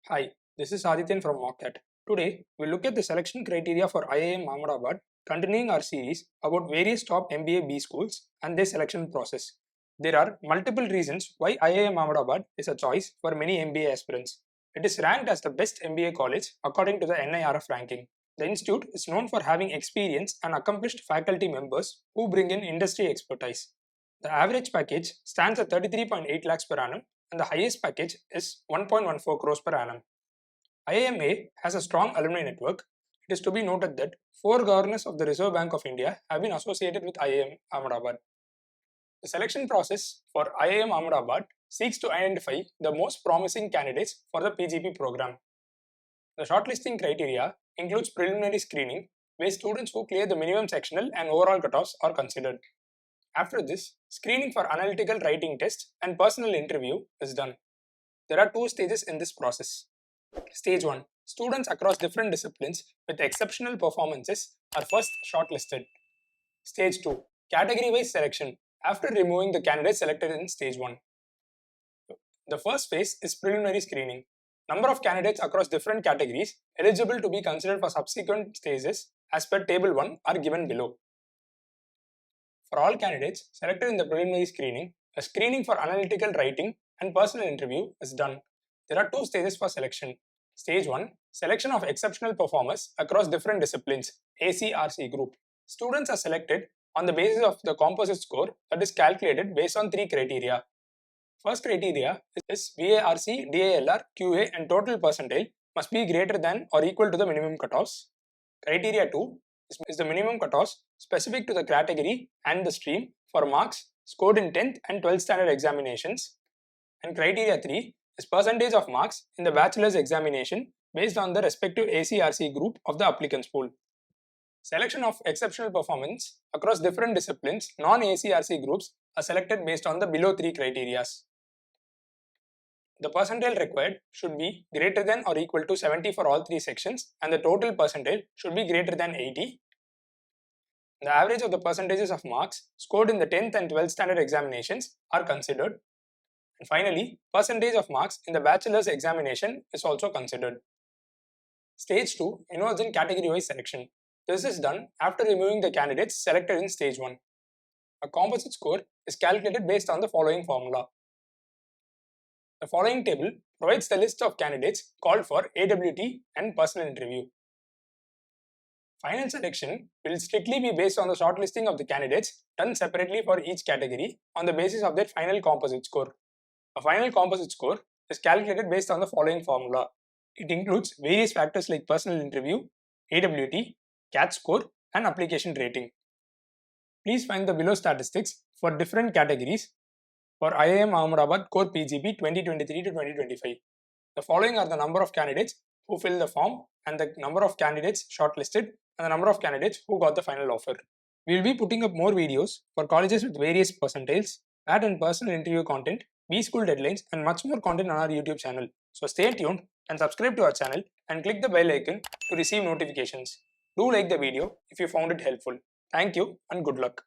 Hi, this is Adityan from Mockat. Today, we'll look at the selection criteria for IIM Ahmedabad, continuing our series about various top MBA B schools and their selection process. There are multiple reasons why IIM Ahmedabad is a choice for many MBA aspirants. It is ranked as the best MBA college according to the NIRF ranking. The institute is known for having experienced and accomplished faculty members who bring in industry expertise. The average package stands at 33.8 lakhs per annum and the highest package is 1.14 crores per annum. IIMA has a strong alumni network. It is to be noted that 4 governors of the Reserve Bank of India have been associated with IIM Ahmedabad. The selection process for IIM Ahmedabad seeks to identify the most promising candidates for the PGP program. The shortlisting criteria includes preliminary screening, where students who clear the minimum sectional and overall cutoffs are considered. After this, screening for analytical writing test and personal interview is done. There are 2 stages in this process. Stage 1. Students across different disciplines with exceptional performances are first shortlisted. Stage 2. Category-wise selection after removing the candidates selected in Stage 1. The first phase is preliminary screening. Number of candidates across different categories eligible to be considered for subsequent stages as per Table 1 are given below. For all candidates selected in the preliminary screening, a screening for analytical writing and personal interview is done. There are 2 stages for selection. Stage 1. Selection of exceptional performers across different disciplines, ACRC group. Students are selected on the basis of the composite score that is calculated based on 3 criteria. First criteria is VARC, DALR, QA and total percentile must be greater than or equal to the minimum cutoffs. Criteria 2 is the minimum cutoffs specific to the category and the stream for marks scored in 10th and 12th standard examinations. And criteria 3 is percentage of marks in the bachelor's examination based on the respective ACRC group of the applicants pool. Selection of exceptional performance across different disciplines, non-ACRC groups are selected based on the below 3 criteria. The percentile required should be greater than or equal to 70 for all 3 sections and the total percentile should be greater than 80. The average of the percentages of marks scored in the 10th and 12th standard examinations are considered. And finally, percentage of marks in the bachelor's examination is also considered. Stage 2 involves in category-wise selection. This is done after removing the candidates selected in Stage 1. A composite score is calculated based on the following formula. The following table provides the list of candidates called for AWT and personal interview. Final selection will strictly be based on the shortlisting of the candidates done separately for each category on the basis of their final composite score. A final composite score is calculated based on the following formula. It includes various factors like personal interview, AWT, CAT score and application rating. Please find the below statistics for different categories for IIM Ahmedabad Core PGP 2023 to 2025. The following are the number of candidates who filled the form and the number of candidates shortlisted and the number of candidates who got the final offer. We will be putting up more videos for colleges with various percentiles, ad and personal interview content, B school deadlines and much more content on our YouTube channel. So stay tuned and subscribe to our channel and click the bell icon to receive notifications. Do like the video if you found it helpful. Thank you and good luck.